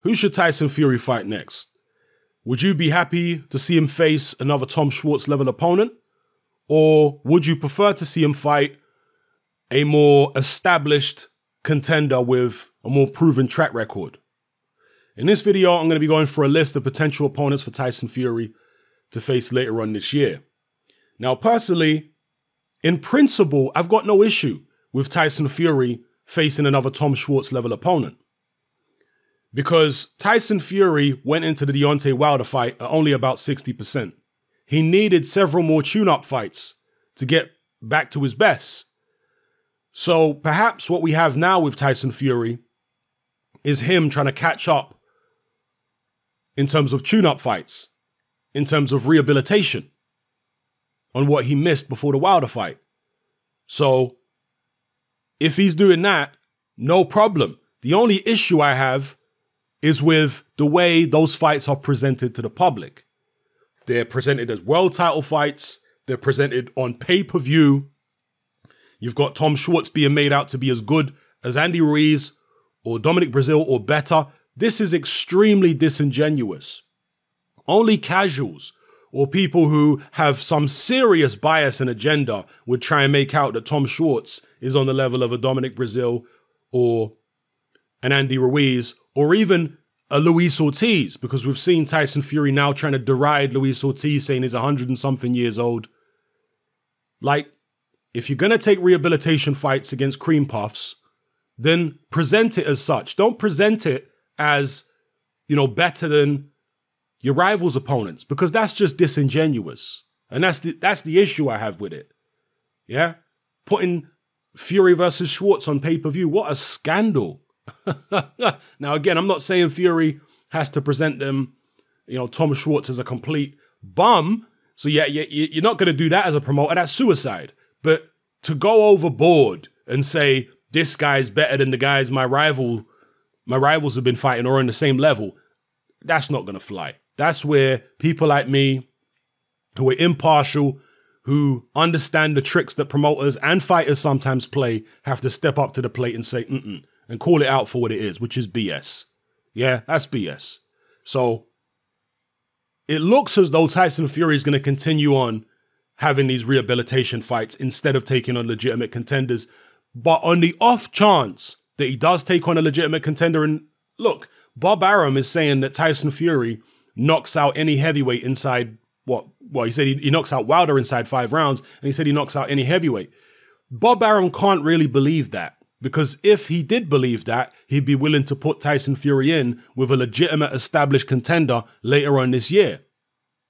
Who should Tyson Fury fight next? Would you be happy to see him face another Tom Schwartz level opponent? Or would you prefer to see him fight a more established contender with a more proven track record? In this video, I'm going to be going for a list of potential opponents for Tyson Fury to face later on this year. Now, personally, in principle, I've got no issue with Tyson Fury facing another Tom Schwartz level opponent. Because Tyson Fury went into the Deontay Wilder fight at only about 60%. He needed several more tune-up fights to get back to his best. So perhaps what we have now with Tyson Fury is him trying to catch up in terms of tune-up fights, in terms of rehabilitation on what he missed before the Wilder fight. So if he's doing that, no problem. The only issue I have is with the way those fights are presented to the public. They're presented as world title fights. They're presented on pay-per-view. You've got Tom Schwartz being made out to be as good as Andy Ruiz or Dominic Breazeale or better. This is extremely disingenuous. Only casuals or people who have some serious bias and agenda would try and make out that Tom Schwartz is on the level of a Dominic Breazeale or an Andy Ruiz, or even a Luis Ortiz, because we've seen Tyson Fury now trying to deride Luis Ortiz, saying he's 100 and something years old. Like, if you're going to take rehabilitation fights against cream puffs, then present it as such. Don't present it as, you know, better than your rival's opponents, because that's just disingenuous. And that's the issue I have with it. Yeah? Putting Fury versus Schwartz on pay-per-view, what a scandal. Now, again, I'm not saying Fury has to present them, you know, Tom Schwartz as a complete bum. So yeah, you're not going to do that as a promoter. That's suicide. But to go overboard and say this guy's better than the guys my rivals have been fighting or on the same level, that's not going to fly. That's where people like me, who are impartial, who understand the tricks that promoters and fighters sometimes play, have to step up to the plate and say, and call it out for what it is, which is BS. Yeah, that's BS. So it looks as though Tyson Fury is going to continue on having these rehabilitation fights instead of taking on legitimate contenders. But on the off chance that he does take on a legitimate contender, and look, Bob Arum is saying that Tyson Fury knocks out any heavyweight inside, what? Well, he said he knocks out Wilder inside 5 rounds, and he said he knocks out any heavyweight. Bob Arum can't really believe that. Because if he did believe that, he'd be willing to put Tyson Fury in with a legitimate established contender later on this year.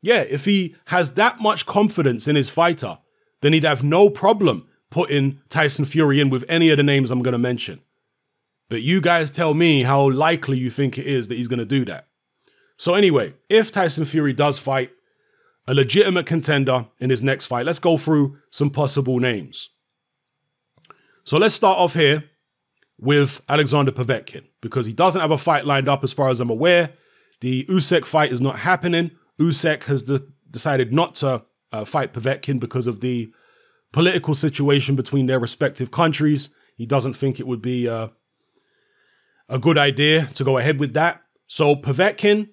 Yeah, if he has that much confidence in his fighter, then he'd have no problem putting Tyson Fury in with any of the names I'm going to mention. But you guys tell me how likely you think it is that he's going to do that. So anyway, if Tyson Fury does fight a legitimate contender in his next fight, let's go through some possible names. So let's start off here with Alexander Povetkin, because he doesn't have a fight lined up as far as I'm aware. The Usyk fight is not happening. Usyk has decided not to fight Povetkin because of the political situation between their respective countries. He doesn't think it would be a good idea to go ahead with that. So Povetkin,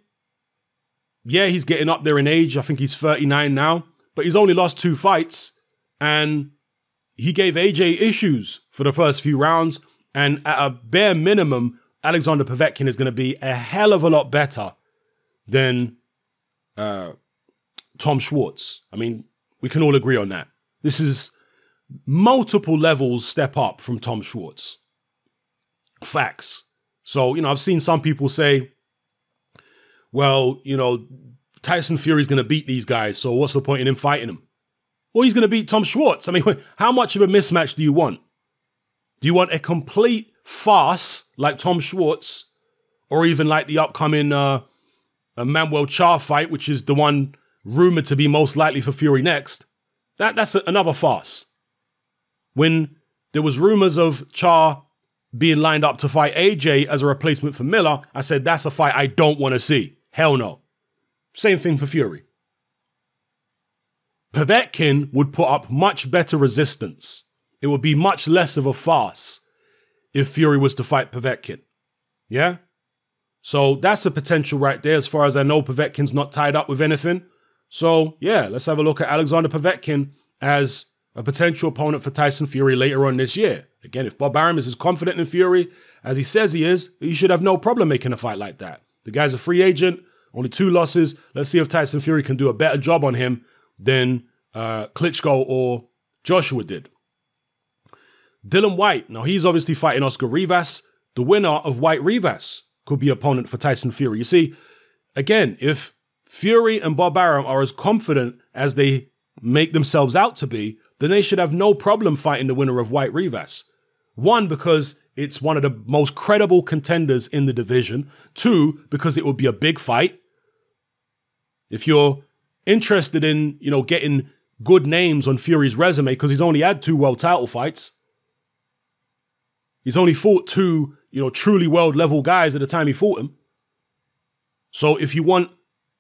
yeah, he's getting up there in age. I think he's 39 now, but he's only lost 2 fights, and he gave AJ issues for the first few rounds, and at a bare minimum, Alexander Povetkin is going to be a hell of a lot better than Tom Schwartz. I mean, we can all agree on that. This is multiple levels step up from Tom Schwartz. Facts. So, you know, I've seen some people say, well, you know, Tyson Fury's going to beat these guys, so what's the point in him fighting them? Well, he's going to beat Tom Schwartz. I mean, how much of a mismatch do you want? Do you want a complete farce like Tom Schwartz, or even like the upcoming Manuel Charr fight, which is the one rumored to be most likely for Fury next? That's another farce. When there was rumors of Charr being lined up to fight AJ as a replacement for Miller, I said, that's a fight I don't want to see. Hell no. Same thing for Fury. Povetkin would put up much better resistance. It would be much less of a farce if Fury was to fight Povetkin. Yeah? So that's a potential right there. As far as I know, Povetkin's not tied up with anything. So yeah, let's have a look at Alexander Povetkin as a potential opponent for Tyson Fury later on this year. Again, if Bob Arum is as confident in Fury as he says he is, he should have no problem making a fight like that. The guy's a free agent, only 2 losses. Let's see if Tyson Fury can do a better job on him than Klitschko or Joshua did. Dylan White. Now, he's obviously fighting Oscar Rivas. The winner of White Rivas could be opponent for Tyson Fury. You see, again, if Fury and Bob Arum are as confident as they make themselves out to be, then they should have no problem fighting the winner of White Rivas. 1, because it's one of the most credible contenders in the division. 2, because it would be a big fight. If you're interested in, getting good names on Fury's resume, because he's only had 2 world title fights. He's only fought 2, truly world level guys at the time he fought him. So if you want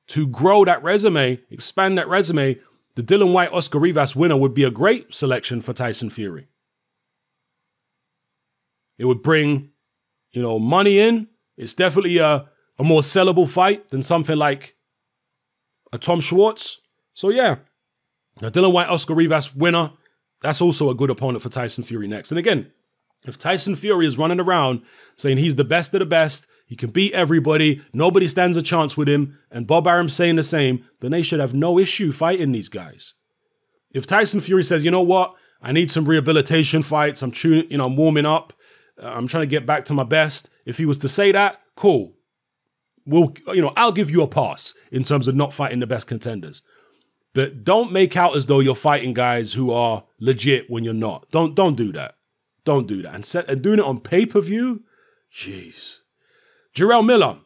to grow that resume, expand that resume, the Dylan White Oscar Rivas winner would be a great selection for Tyson Fury. It would bring, money in. It's definitely a more sellable fight than something like a Tom Schwartz. So yeah, now Dylan White Oscar Rivas winner, that's also a good opponent for Tyson Fury next. And again, if Tyson Fury is running around saying he's the best of the best, he can beat everybody, nobody stands a chance with him, and Bob Arum saying the same, then they should have no issue fighting these guys. If Tyson Fury says, you know what, I need some rehabilitation fights, I'm warming up, I'm trying to get back to my best. If he was to say that, cool. I'll give you a pass in terms of not fighting the best contenders. But don't make out as though you're fighting guys who are legit when you're not. Don't do that. Don't do that. And doing it on pay-per-view? Jeez. Jarrell Miller.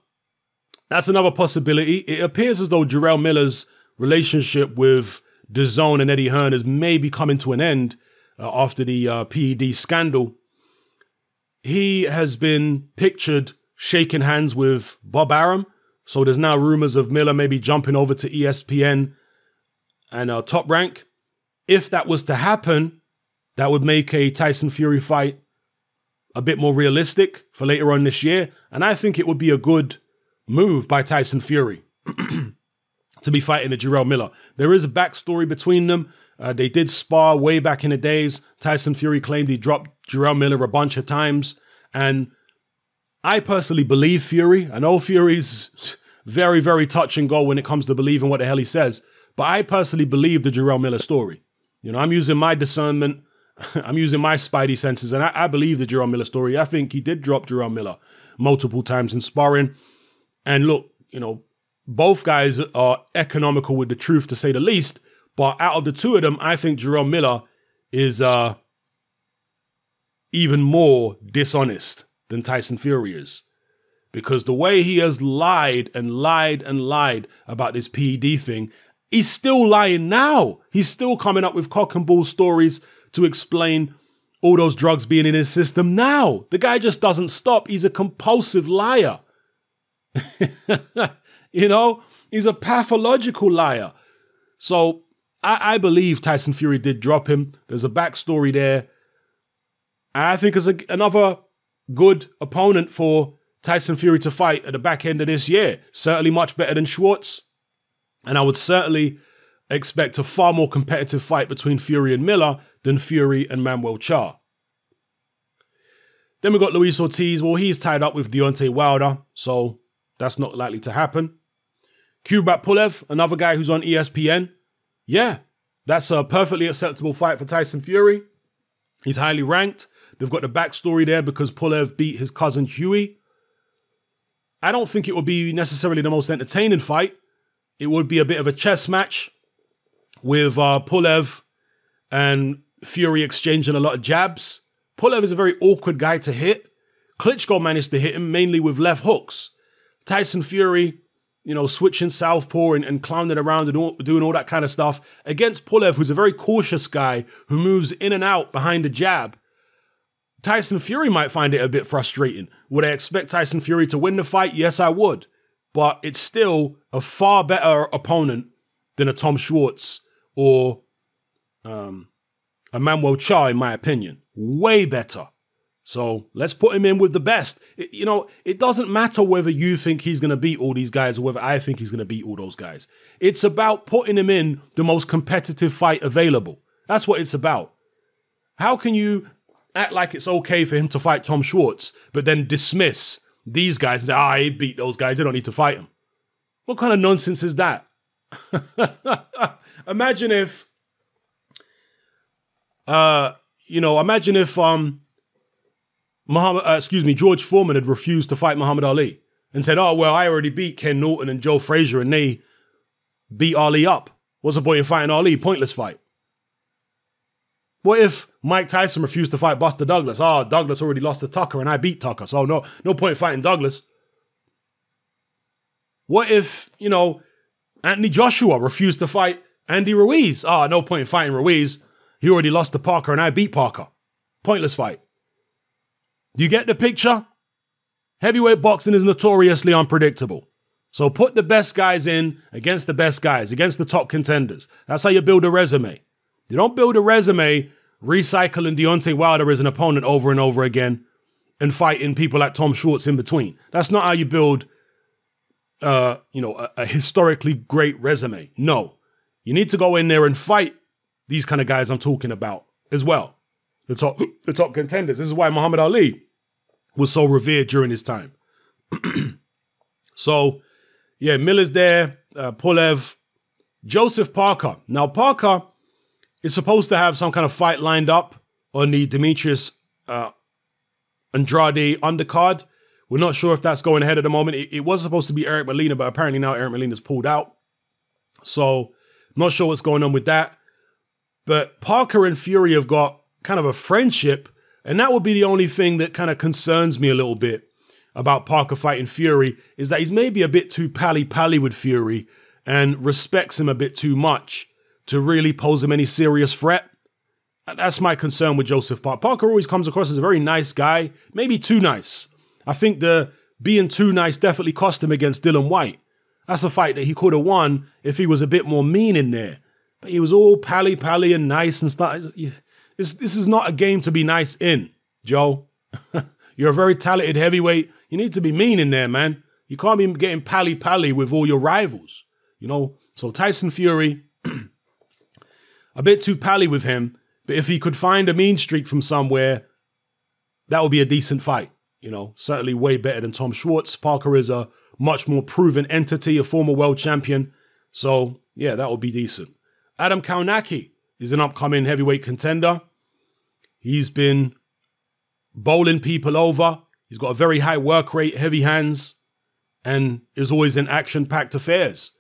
That's another possibility. It appears as though Jarrell Miller's relationship with DAZN and Eddie Hearn is maybe coming to an end after the PED scandal. He has been pictured shaking hands with Bob Arum. So there's now rumors of Miller maybe jumping over to ESPN and Top Rank. If that was to happen, that would make a Tyson Fury fight a bit more realistic for later on this year. And I think it would be a good move by Tyson Fury to be fighting a Jarrell Miller. There is a backstory between them. They did spar way back in the days. Tyson Fury claimed he dropped Jarrell Miller a bunch of times. And I personally believe Fury. I know Fury's very, very touch and go when it comes to believing what the hell he says. But I personally believe the Jarrell Miller story. I'm using my discernment. I'm using my spidey senses, and I believe the Jarrell Miller story. I think he did drop Jarrell Miller multiple times in sparring. And look, both guys are economical with the truth, to say the least. But out of the 2 of them, I think Jarrell Miller is even more dishonest than Tyson Fury is. Because the way he has lied and lied and lied about this PED thing, he's still lying now. He's still coming up with cock and bull stories to explain all those drugs being in his system now. The guy just doesn't stop. He's a compulsive liar. He's a pathological liar. So I believe Tyson Fury did drop him. There's a backstory there. And I think it's another good opponent for Tyson Fury to fight at the back end of this year. Certainly much better than Schwartz. And I would certainly expect a far more competitive fight between Fury and Miller than Fury and Manuel Charr. Then we got Luis Ortiz. Well, he's tied up with Deontay Wilder, so that's not likely to happen. Kubrat Pulev, another guy who's on ESPN. Yeah, that's a perfectly acceptable fight for Tyson Fury. He's highly ranked. They've got the backstory there because Pulev beat his cousin Huey. I don't think it would be necessarily the most entertaining fight. It would be a bit of a chess match with Pulev and Fury exchanging a lot of jabs. Pulev is a very awkward guy to hit. Klitschko managed to hit him mainly with left hooks. Tyson Fury, switching southpaw and clowning around and doing all that kind of stuff against Pulev, who's a very cautious guy who moves in and out behind the jab. Tyson Fury might find it a bit frustrating. Would I expect Tyson Fury to win the fight? Yes, I would. But it's still a far better opponent than a Tom Schwartz or a Manuel Charr, in my opinion. Way better. So let's put him in with the best. It doesn't matter whether you think he's going to beat all these guys or whether I think he's going to beat all those guys. It's about putting him in the most competitive fight available. That's what it's about. How can you act like it's okay for him to fight Tom Schwartz, but then dismiss these guys and say, he beat those guys, they don't need to fight him? What kind of nonsense is that? Imagine if, George Foreman had refused to fight Muhammad Ali and said, oh, well, I already beat Ken Norton and Joe Frazier and they beat Ali up. What's the point in fighting Ali? Pointless fight. What if Mike Tyson refused to fight Buster Douglas? Oh, Douglas already lost to Tucker and I beat Tucker, so no point fighting Douglas. What if, Anthony Joshua refused to fight Andy Ruiz? Oh, no point in fighting Ruiz. He already lost to Parker and I beat Parker. Pointless fight. Do you get the picture? Heavyweight boxing is notoriously unpredictable. So put the best guys in against the best guys, against the top contenders. That's how you build a resume. You don't build a resume recycling Deontay Wilder as an opponent over and over again and fighting people like Tom Schwartz in between. That's not how you build, a historically great resume. No. You need to go in there and fight these kind of guys I'm talking about as well. The top contenders. This is why Muhammad Ali was so revered during his time. So, yeah, Miller's there, Pulev, Joseph Parker. Now, Parker is supposed to have some kind of fight lined up on the Demetrius Andrade undercard. We're not sure if that's going ahead at the moment. It was supposed to be Eric Molina, but apparently now Eric Molina's pulled out. So, not sure what's going on with that. But Parker and Fury have got kind of a friendship, and that would be the only thing that kind of concerns me a little bit about Parker fighting Fury, is that he's maybe a bit too pally-pally with Fury and respects him a bit too much to really pose him any serious threat. That's my concern with Joseph Parker. Parker always comes across as a very nice guy, maybe too nice. I think the being too nice definitely cost him against Dillian Whyte. That's a fight that he could have won if he was a bit more mean in there. But he was all pally-pally and nice and stuff. This is not a game to be nice in, Joe. You're a very talented heavyweight. You need to be mean in there, man. You can't be getting pally-pally with all your rivals, So Tyson Fury, a bit too pally with him. But if he could find a mean streak from somewhere, that would be a decent fight. Certainly way better than Tom Schwartz. Parker is a much more proven entity, a former world champion. So, yeah, that would be decent. Adam Kownacki is an upcoming heavyweight contender. He's been bowling people over. He's got a very high work rate, heavy hands, and is always in action-packed affairs.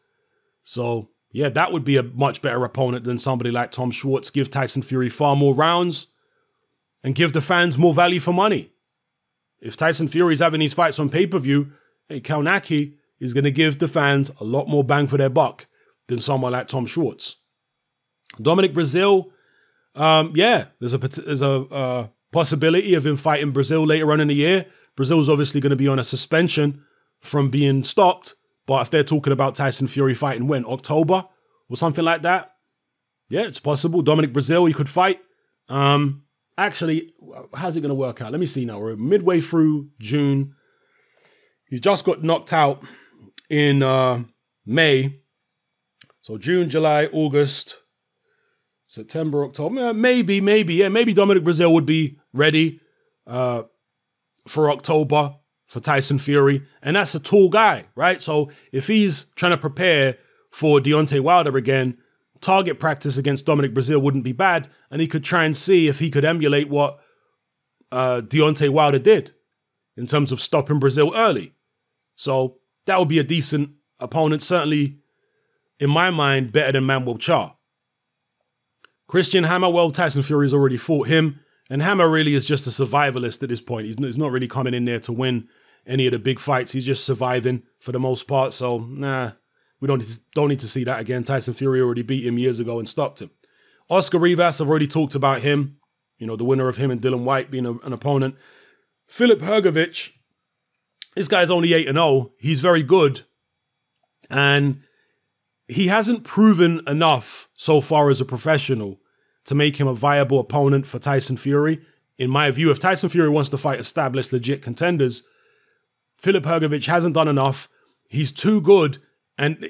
So, yeah, that would be a much better opponent than somebody like Tom Schwartz. Give Tyson Fury far more rounds and give the fans more value for money. If Tyson Fury's having these fights on pay-per-view, Kownacki is going to give the fans a lot more bang for their buck than someone like Tom Schwartz. Dominic Breazeale, there's a possibility of him fighting Breazeale later on in the year. Breazeale's obviously going to be on a suspension from being stopped, but if they're talking about Tyson Fury fighting when? October or something like that? Yeah, it's possible. Dominic Breazeale, he could fight. Actually, how's it going to work out? Let me see now. We're midway through June. He just got knocked out in May. So June, July, August, September, October. Maybe Dominic Breazeale would be ready for October for Tyson Fury. And that's a tall guy, right? So if he's trying to prepare for Deontay Wilder again, target practice against Dominic Breazeale wouldn't be bad. And he could try and see if he could emulate what Deontay Wilder did in terms of stopping Breazeale early. So that would be a decent opponent. Certainly, in my mind, better than Manuel Charr. Christian Hammer, well, Tyson Fury's already fought him. And Hammer really is just a survivalist at this point. He's not really coming in there to win any of the big fights. He's just surviving for the most part. So, we don't need to see that again. Tyson Fury already beat him years ago and stopped him. Oscar Rivas, I've already talked about him. The winner of him and Dillian Whyte being an opponent. Filip Hrgovic, this guy's only 8-0. He's very good. And he hasn't proven enough so far as a professional to make him a viable opponent for Tyson Fury in my view, if Tyson Fury wants to fight established, legit contenders, Filip Hrgović hasn't done enough. He's too good. And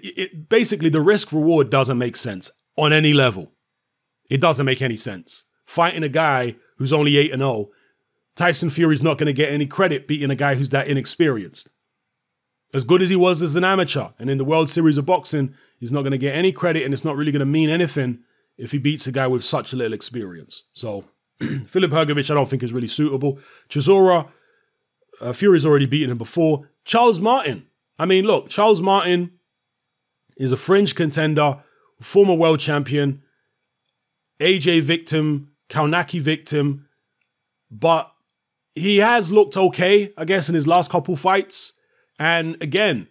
basically, the risk-reward doesn't make sense on any level. It doesn't make any sense. Fighting a guy who's only 8-0, Tyson Fury's not going to get any credit beating a guy who's that inexperienced. As good as he was as an amateur and in the World Series of Boxing, he's not going to get any credit, and it's not really going to mean anything if he beats a guy with such little experience. So, Filip Hrgović, I don't think is really suitable. Chisora, Fury's already beaten him before. Charles Martin. I mean, look, Charles Martin is a fringe contender, former world champion, AJ victim, Kaunaki victim, but he has looked okay, I guess, in his last couple fights. And again,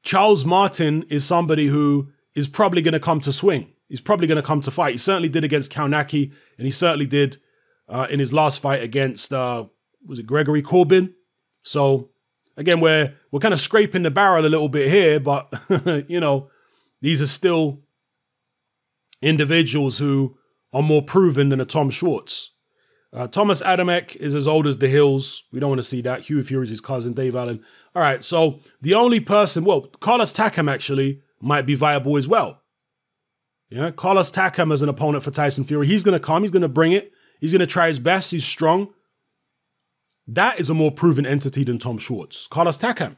Charles Martin is somebody who is probably going to come to swing. He's probably going to come to fight. He certainly did against Kaunaki, and he certainly did in his last fight against, was it Gregory Corbin? So, again, we're kind of scraping the barrel a little bit here, but, you know, these are still individuals who are more proven than a Tom Schwartz. Thomas Adamek is as old as the hills. We don't want to see that. Hugh Fury's his cousin, Dave Allen. All right, so the only person, well, Carlos Takam actually might be viable as well. Yeah, Carlos Takam as an opponent for Tyson Fury. He's going to come. He's going to bring it. He's going to try his best. He's strong. That is a more proven entity than Tom Schwartz. Carlos Takam.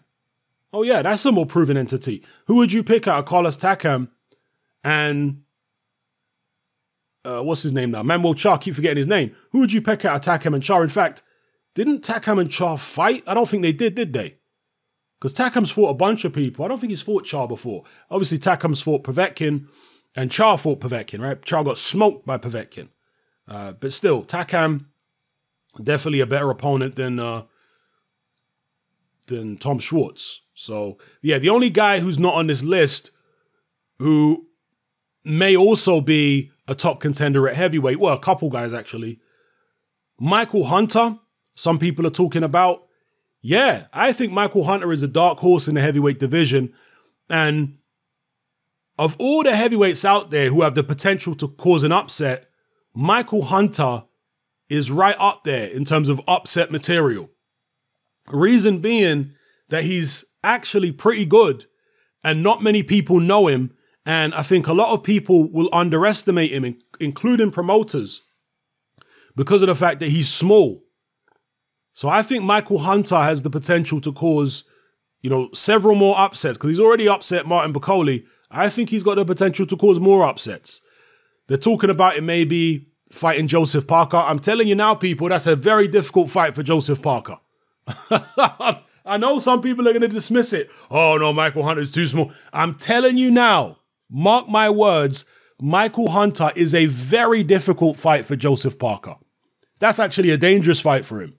Oh, yeah, that's a more proven entity. Who would you pick out of Carlos Takam and what's his name now? Manuel Charr, keep forgetting his name. Who would you pick out of Takam and Charr? In fact, didn't Takam and Charr fight? I don't think they did they? Because Takam's fought a bunch of people. I don't think he's fought Charr before. Obviously, Takam's fought Povetkin and Charr fought Povetkin, right? Charr got smoked by Povetkin. But still, Takam, definitely a better opponent than Tom Schwartz. So, yeah, the only guy who's not on this list who may also be a top contender at heavyweight, well, a couple guys actually. Michael Hunter, some people are talking about. Yeah, I think Michael Hunter is a dark horse in the heavyweight division. And of all the heavyweights out there who have the potential to cause an upset, Michael Hunter is right up there in terms of upset material. Reason being that he's actually pretty good and not many people know him. And I think a lot of people will underestimate him, including promoters, because of the fact that he's small. So I think Michael Hunter has the potential to cause, you know, several more upsets because he's already upset Martin Bakole. I think he's got the potential to cause more upsets. They're talking about it maybe fighting Joseph Parker. I'm telling you now, people, that's a very difficult fight for Joseph Parker. I know some people are going to dismiss it. Oh, no, Michael Hunter is too small. I'm telling you now, mark my words, Michael Hunter is a very difficult fight for Joseph Parker. That's actually a dangerous fight for him.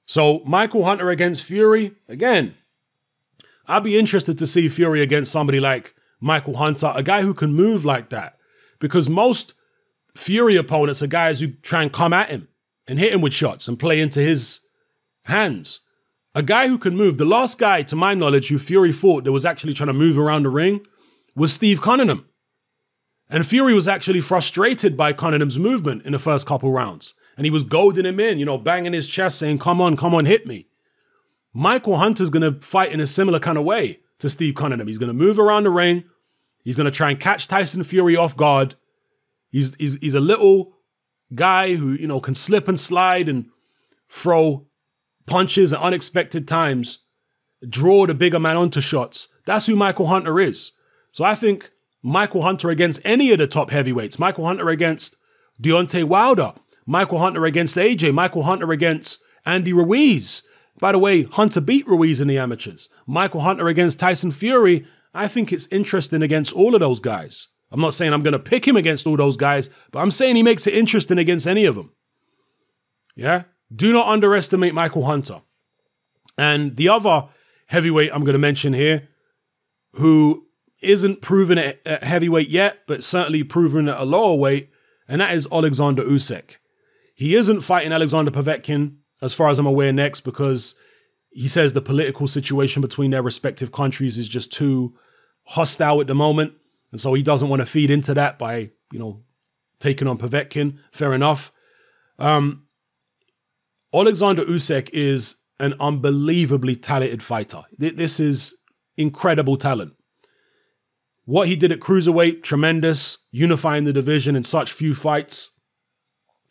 So Michael Hunter against Fury, again, I'd be interested to see Fury against somebody like Michael Hunter, a guy who can move like that. Because most Fury opponents are guys who try and come at him and hit him with shots and play into his hands. A guy who can move, the last guy, to my knowledge, who Fury fought that was actually trying to move around the ring was Steve Cunningham. And Fury was actually frustrated by Cunningham's movement in the first couple rounds. And he was goading him in, you know, banging his chest saying, come on, hit me. Michael Hunter's going to fight in a similar kind of way to Steve Cunningham. He's going to move around the ring. He's going to try and catch Tyson Fury off guard. He's a little guy who, you know, can slip and slide and throw punches at unexpected times, draw the bigger man onto shots. That's who Michael Hunter is. So I think Michael Hunter against any of the top heavyweights, Michael Hunter against Deontay Wilder, Michael Hunter against AJ, Michael Hunter against Andy Ruiz. By the way, Hunter beat Ruiz in the amateurs. Michael Hunter against Tyson Fury. I think it's interesting against all of those guys. I'm not saying I'm going to pick him against all those guys, but I'm saying he makes it interesting against any of them. Yeah? Do not underestimate Michael Hunter. And the other heavyweight I'm going to mention here, who isn't proven at heavyweight yet, but certainly proven at a lower weight, and that is Alexander Usyk. He isn't fighting Alexander Povetkin, as far as I'm aware, next, because he says the political situation between their respective countries is just too hostile at the moment. And so he doesn't want to feed into that by, you know, taking on Povetkin. Fair enough. Alexander Usyk is an unbelievably talented fighter. This is incredible talent. What he did at cruiserweight, tremendous, unifying the division in such few fights.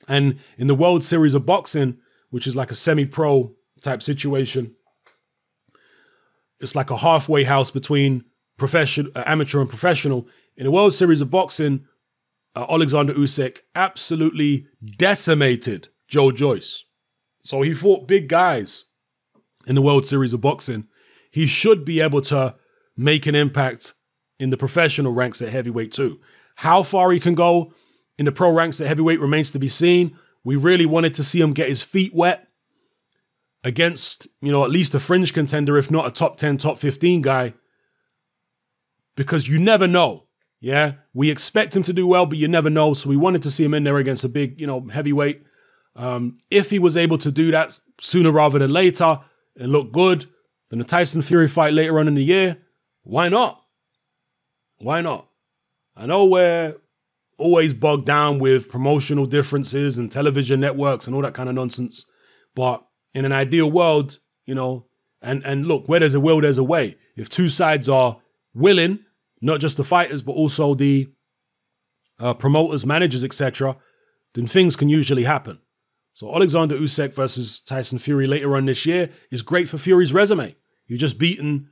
And in the World Series of Boxing, which is like a semi-pro type situation, it's like a halfway house between amateur and professional. In the World Series of Boxing, Alexander Usyk absolutely decimated Joe Joyce. So he fought big guys in the World Series of Boxing. He should be able to make an impact in the professional ranks at heavyweight too. How far he can go in the pro ranks at heavyweight remains to be seen. We really wanted to see him get his feet wet against, you know, at least a fringe contender, if not a top 10, top 15 guy, because you never know. Yeah, we expect him to do well, but you never know. So we wanted to see him in there against a big, you know, heavyweight. If he was able to do that sooner rather than later and look good, then the Tyson Fury fight later on in the year, why not? Why not? I know we're always bogged down with promotional differences and television networks and all that kind of nonsense. But in an ideal world, you know, and look, where there's a will, there's a way. If two sides are willing, not just the fighters, but also the promoters, managers, etc., then things can usually happen. So Alexander Usyk versus Tyson Fury later on this year is great for Fury's resume. You've just beaten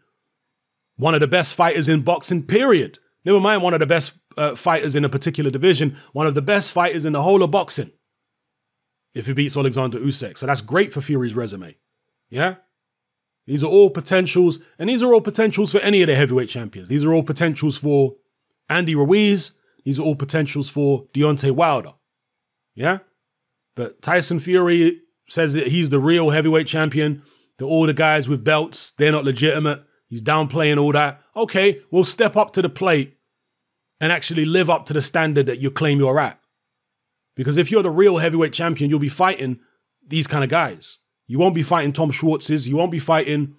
one of the best fighters in boxing, period. Never mind one of the best fighters in a particular division, one of the best fighters in the whole of boxing, if he beats Alexander Usyk. So that's great for Fury's resume. Yeah? These are all potentials, and these are all potentials for any of the heavyweight champions. These are all potentials for Andy Ruiz. These are all potentials for Deontay Wilder. Yeah? But Tyson Fury says that he's the real heavyweight champion, that all the guys with belts, they're not legitimate. He's downplaying all that. Okay, well, step up to the plate and actually live up to the standard that you claim you're at. Because if you're the real heavyweight champion, you'll be fighting these kind of guys. You won't be fighting Tom Schwartz's. You won't be fighting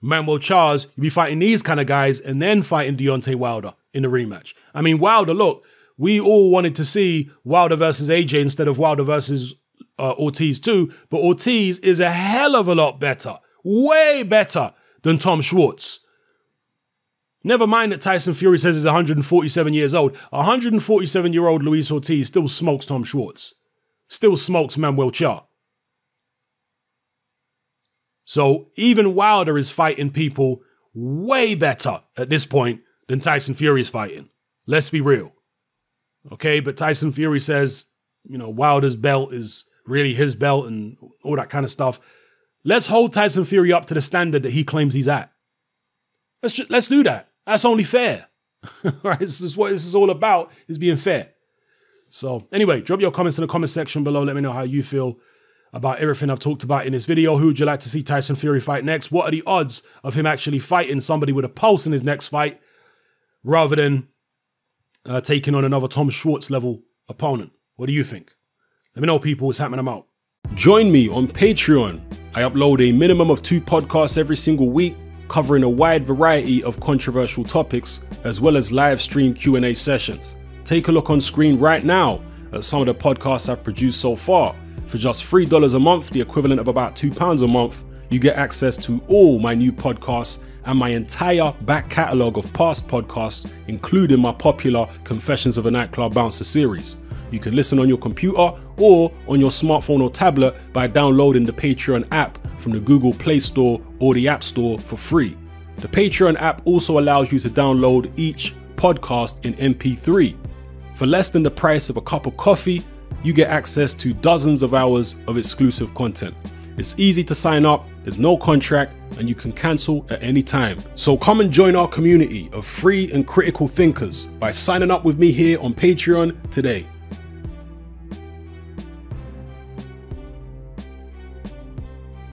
Manuel Charles. You'll be fighting these kind of guys and then fighting Deontay Wilder in the rematch. I mean, Wilder, look, we all wanted to see Wilder versus AJ instead of Wilder versus Ortiz too. But Ortiz is a hell of a lot better, way better than Tom Schwartz. Never mind that Tyson Fury says he's 147 years old. 147-year-old Luis Ortiz still smokes Tom Schwartz. Still smokes Manuel Charles. So even Wilder is fighting people way better at this point than Tyson Fury is fighting. Let's be real. Okay, but Tyson Fury says, you know, Wilder's belt is really his belt and all that kind of stuff. Let's hold Tyson Fury up to the standard that he claims he's at. Let's do that. That's only fair. Right? This is what this is all about, is being fair. So anyway, drop your comments in the comment section below. Let me know how you feel about everything I've talked about in this video. Who would you like to see Tyson Fury fight next? What are the odds of him actually fighting somebody with a pulse in his next fight rather than taking on another Tom Schwartz level opponent? What do you think? Let me know, people. It's happening. I'm out. Join me on Patreon. I upload a minimum of 2 podcasts every single week, covering a wide variety of controversial topics, as well as live stream Q&A sessions. Take a look on screen right now at some of the podcasts I've produced so far. For just $3 a month, the equivalent of about £2 a month, you get access to all my new podcasts and my entire back catalogue of past podcasts, including my popular Confessions of a Nightclub Bouncer series. You can listen on your computer or on your smartphone or tablet by downloading the Patreon app from the Google Play Store or the App Store for free. The Patreon app also allows you to download each podcast in MP3. For less than the price of a cup of coffee, you get access to dozens of hours of exclusive content. It's easy to sign up, there's no contract, and you can cancel at any time. So come and join our community of free and critical thinkers by signing up with me here on Patreon today.